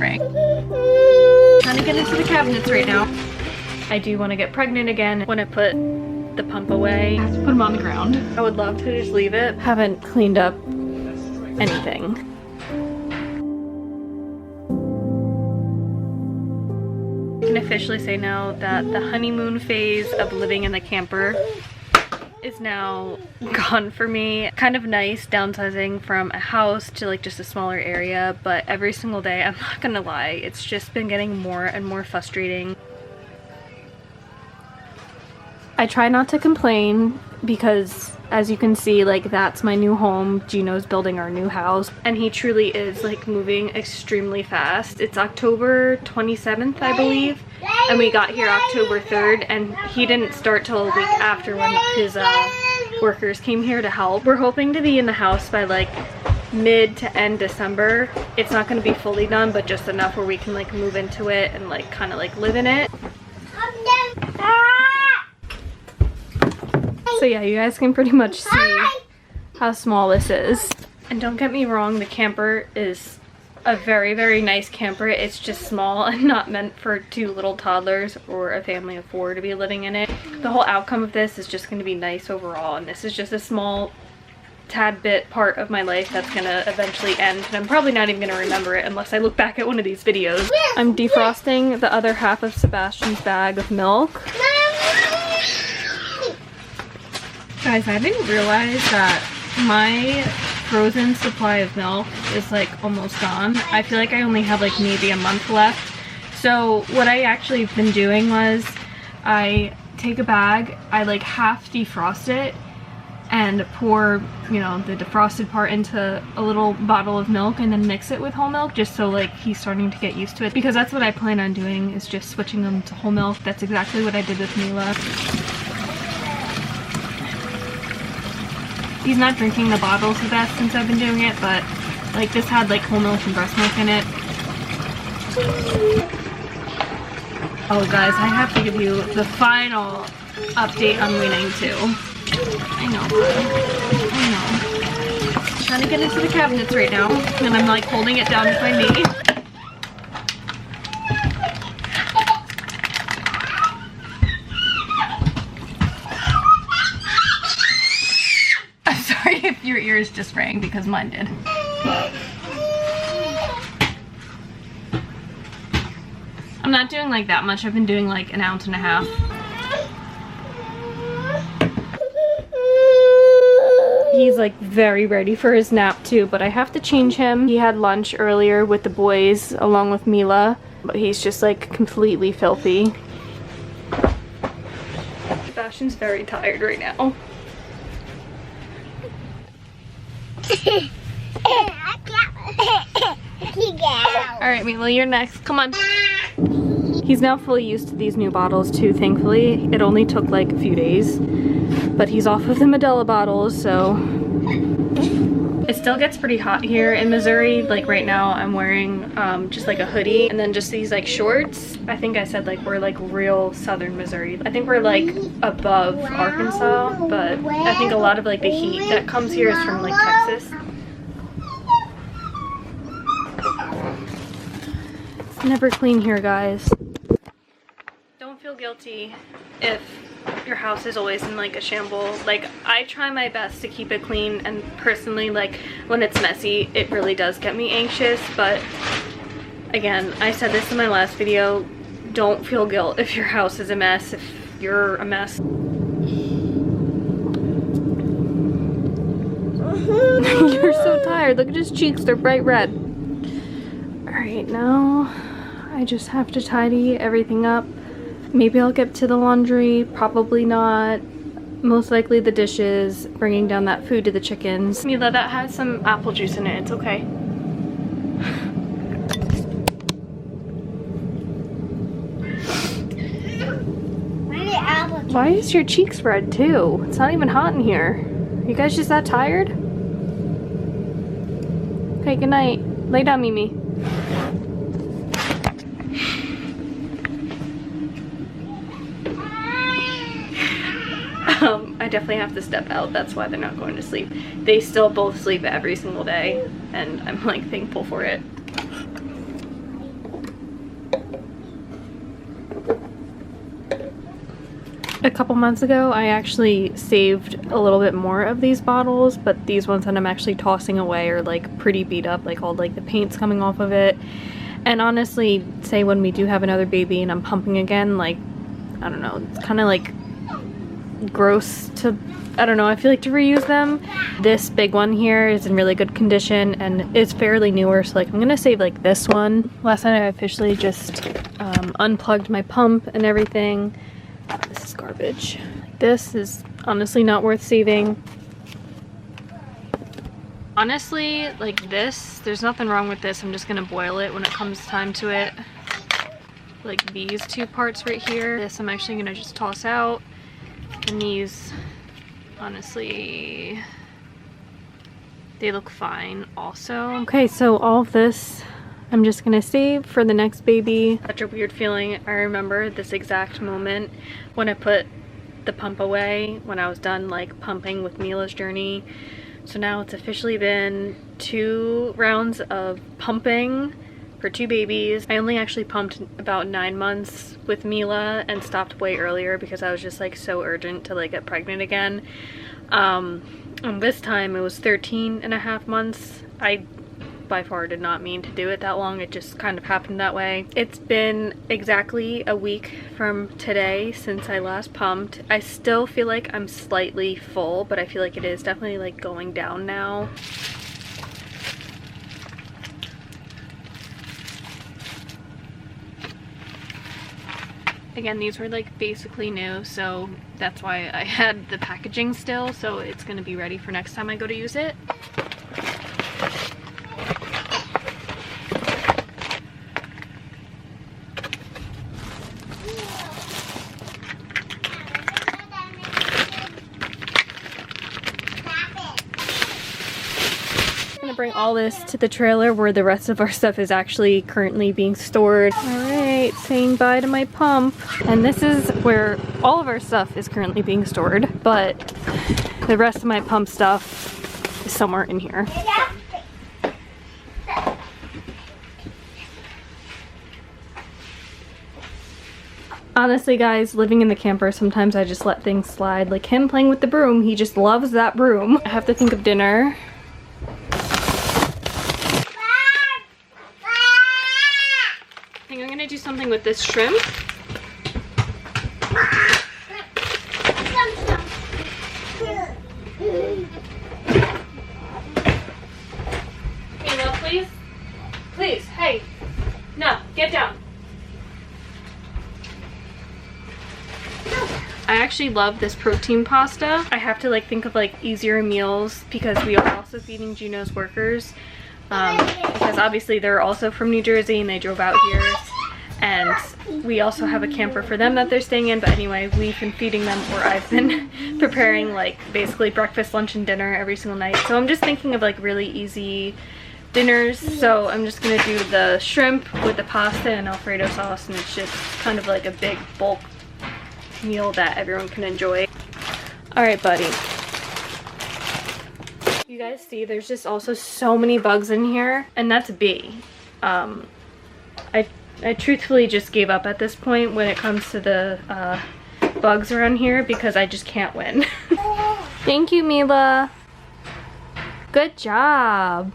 spraying. Trying to get into the cabinets right now. I do want to get pregnant again when I put the pump away. I have to put them on the ground. I would love to just leave it. Haven't cleaned up anything. I can officially say now that the honeymoon phase of living in the camper is now gone for me. Kind of nice downsizing from a house to like just a smaller area, but every single day, I'm not gonna lie, it's just been getting more and more frustrating. I try not to complain because, as you can see, like that's my new home. Gino's building our new house and he truly is like moving extremely fast. It's October 27th, I believe, and we got here October 3rd, and he didn't start till a week after when his workers came here to help. We're hoping to be in the house by like mid to end December. It's not going to be fully done, but just enough where we can like move into it and like kind of like live in it. So yeah, you guys can pretty much see how small this is. And don't get me wrong, the camper is a very, very nice camper. It's just small and not meant for 2 little toddlers or a family of 4 to be living in it. The whole outcome of this is just going to be nice overall, and this is just a small tad bit part of my life that's gonna eventually end, and I'm probably not even gonna remember it unless I look back at one of these videos. I'm defrosting the other half of Sebastian's bag of milk. Guys, I didn't realize that my frozen supply of milk is like almost gone. I feel like I only have like maybe a month left. So what I actually have been doing was I take a bag, I like half defrost it and pour, you know, the defrosted part into a little bottle of milk and then mix it with whole milk, just so like he's starting to get used to it, because that's what I plan on doing, is just switching them to whole milk. That's exactly what I did with Mila. He's not drinking the bottles the best since I've been doing it, but like this had like whole milk and breast milk in it. Oh guys, I have to give you the final update on weaning too. I know, I know. I'm trying to get into the cabinets right now, and I'm like holding it down with my knee. If your ears just rang, because mine did. I'm not doing like that much. I've been doing like 1.5 ounces. He's like very ready for his nap too, but I have to change him. He had lunch earlier with the boys along with Mila, but he's just like completely filthy. Sebastian's very tired right now. Alright, Mila, you're next. Come on. He's now fully used to these new bottles too, thankfully. It only took like a few days, but he's off of the Medela bottles, so. It still gets pretty hot here in Missouri. Like right now I'm wearing just like a hoodie and then just these like shorts. I think I said like we're like real southern Missouri. I think we're like above Arkansas, but I think a lot of like the heat that comes here is from like Texas. It's never clean here, guys. Don't feel guilty if your house is always in like a shamble. Like I try my best to keep it clean, and personally like when it's messy it really does get me anxious, but again, I said this in my last video, don't feel guilt if your house is a mess, if you're a mess. You're so tired, look at his cheeks, they're bright red. Alright, now I just have to tidy everything up. Maybe I'll get to the laundry, probably not. Most likely the dishes, bringing down that food to the chickens. Mila, that has some apple juice in it, it's okay. Why is your cheeks red too? It's not even hot in here. Are you guys just that tired? Okay, good night. Lay down, Mimi. I definitely have to step out. That's why they're not going to sleep. They still both sleep every single day, and I'm like thankful for it. A couple months ago, I actually saved a little bit more of these bottles, but these ones that I'm actually tossing away are like pretty beat up, like all like the paint's coming off of it. And honestly, say when we do have another baby and I'm pumping again, like, I don't know, it's kind of like gross to, I don't know, I feel like to reuse them. This big one here is in really good condition and it's fairly newer, so like I'm gonna save like this one. Last night I officially just unplugged my pump and everything. This is garbage. This is honestly not worth saving. Honestly, like this, there's nothing wrong with this. I'm just gonna boil it when it comes time to it. Like these two parts right here. This I'm actually gonna just toss out. And these, honestly, they look fine also. Okay, so all of this I'm just gonna save for the next baby. Such a weird feeling. I remember this exact moment when I put the pump away, when I was done like pumping with Mila's journey. So now it's officially been 2 rounds of pumping for 2 babies. I only actually pumped about 9 months with Mila and stopped way earlier because I was just like so urgent to like get pregnant again. And this time it was 13.5 months. I by far did not mean to do it that long. It just kind of happened that way. It's been exactly a week from today since I last pumped. I still feel like I'm slightly full, but I feel like it is definitely like going down now. Again, these were like basically new, so that's why I had the packaging still, so it's gonna be ready for next time I go to use it. Bring all this to the trailer where the rest of our stuff is actually currently being stored. All right, saying bye to my pump. And this is where all of our stuff is currently being stored, but the rest of my pump stuff is somewhere in here. Honestly guys, living in the camper, sometimes I just let things slide. Like him playing with the broom, he just loves that broom. I have to think of dinner. I think I'm gonna do something with this shrimp. Mila, please? Please, hey. No, get down. I actually love this protein pasta. I have to like think of like easier meals because we are also feeding Juno's workers. Because obviously they're also from New Jersey and they drove out here, and we also have a camper for them that they're staying in. But anyway, we've been feeding them, or I've been preparing like basically breakfast, lunch, and dinner every single night. So I'm just thinking of like really easy dinners. So I'm just gonna do the shrimp with the pasta and Alfredo sauce, and it's just kind of like a big bulk meal that everyone can enjoy. All right, buddy. You guys see there's just also so many bugs in here, and that's a bee. I truthfully just gave up at this point when it comes to the bugs around here because I just can't win. Thank you, Mila. Good job.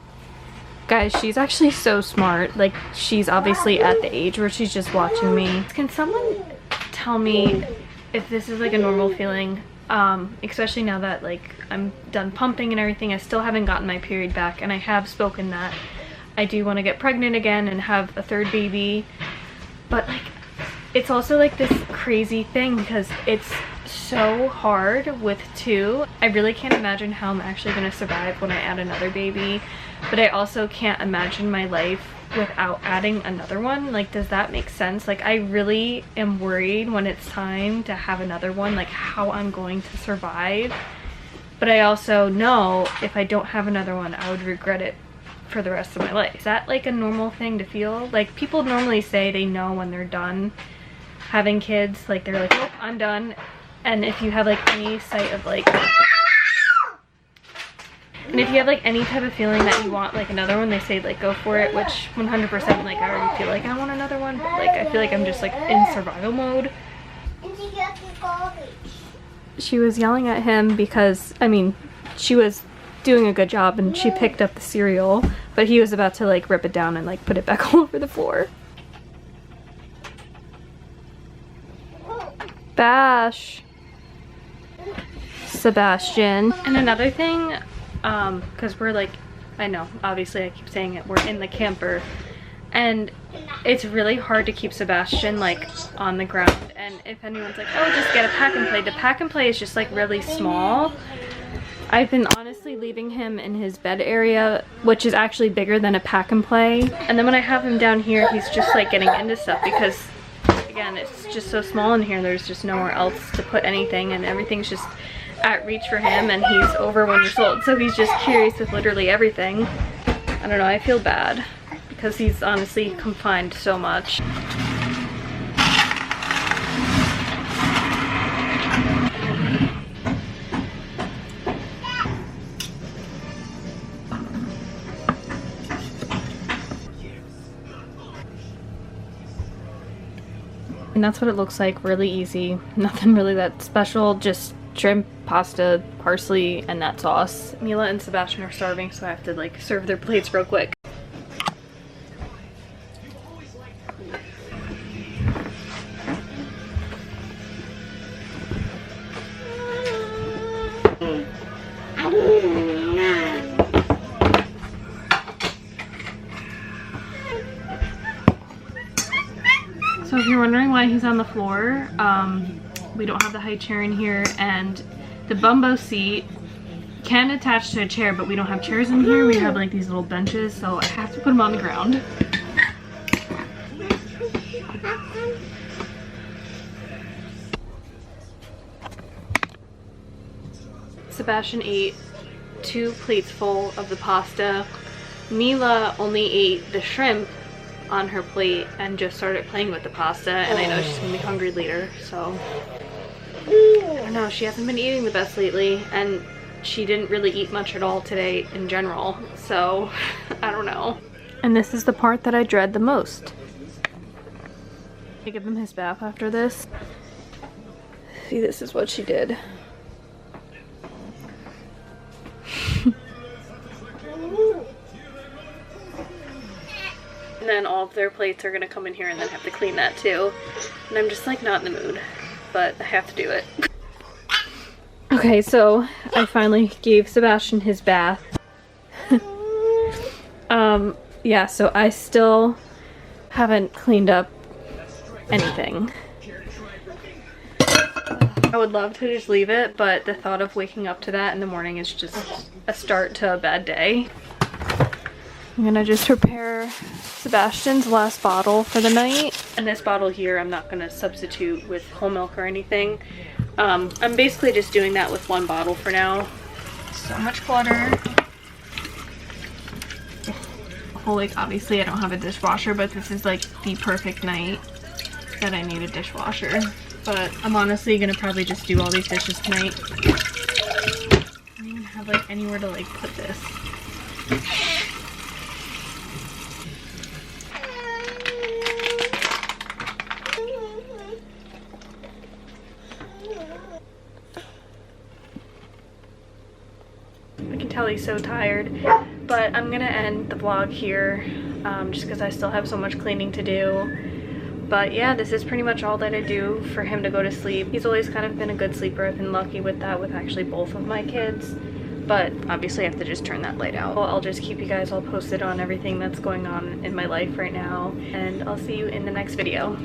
Guys, she's actually so smart. Like, she's obviously at the age where she's just watching me. Can someone tell me if this is like a normal feeling? Especially now that like I'm done pumping and everything. I still haven't gotten my period back, and I have spoken that I do want to get pregnant again and have a 3rd baby, but like it's also like this crazy thing because it's so hard with 2. I really can't imagine how I'm actually going to survive when I add another baby, but I also can't imagine my life without adding another one. Like, does that make sense? Like, I really am worried when it's time to have another one, like how I'm going to survive. But I also know if I don't have another one, I would regret it for the rest of my life. Is that like a normal thing to feel? Like, people normally say they know when they're done having kids. Like, they're like, oh, I'm done. And if you have like any sight of like, and if you have like any type of feeling that you want like another one, they say like go for it, which 100% like I already feel like I want another one, but like I feel like I'm just like in survival mode. she was yelling at him because, I mean, she was doing a good job and she picked up the cereal, but he was about to like rip it down and like put it back all over the floor. Bash. Sebastian. And another thing, because we're like, I know, obviously I keep saying it, we're in the camper, and it's really hard to keep Sebastian like on the ground. And if anyone's like, oh, just get a pack and play, the pack and play is just like really small. I've been honestly leaving him in his bed area, which is actually bigger than a pack and play. And then when I have him down here, he's just like getting into stuff because, again, it's just so small in here. There's just nowhere else to put anything, and everything's just at reach for him, and he's over 1 year old, so he's just curious with literally everything. I don't know, I feel bad because he's honestly confined so much. And that's what it looks like, really easy. Nothing really that special, just shrimp, pasta, parsley, and that sauce. Mila and Sebastian are starving, so I have to like serve their plates real quick. So if you're wondering why he's on the floor, we don't have the high chair in here, and the bumbo seat can attach to a chair, but we don't have chairs in here. We have like these little benches, so I have to put him on the ground. Sebastian ate 2 plates full of the pasta. Mila only ate the shrimp on her plate and just started playing with the pasta, and I know she's gonna be hungry later, so I don't know, she hasn't been eating the best lately, and she didn't really eat much at all today in general, so I don't know. And this is the part that I dread the most. I give him his bath after this. See, this is what she did. And then all of their plates are gonna come in here and then have to clean that too. And I'm just like not in the mood, but I have to do it. Okay, so I finally gave Sebastian his bath. Yeah, so I still haven't cleaned up anything. I would love to just leave it, but the thought of waking up to that in the morning is just a start to a bad day. I'm gonna just prepare Sebastian's last bottle for the night. And this bottle here, I'm not gonna substitute with whole milk or anything. I'm basically just doing that with 1 bottle for now. So much clutter. Oh, like obviously I don't have a dishwasher, but this is like the perfect night that I need a dishwasher. But I'm honestly gonna probably just do all these dishes tonight. I don't even have like anywhere to like put this. I can tell he's so tired, but I'm gonna end the vlog here just because I still have so much cleaning to do. But yeah, this is pretty much all that I do for him to go to sleep. He's always kind of been a good sleeper. I've been lucky with that with actually both of my kids, but obviously I have to just turn that light out. I'll just keep you guys all posted on everything that's going on in my life right now, and I'll see you in the next video.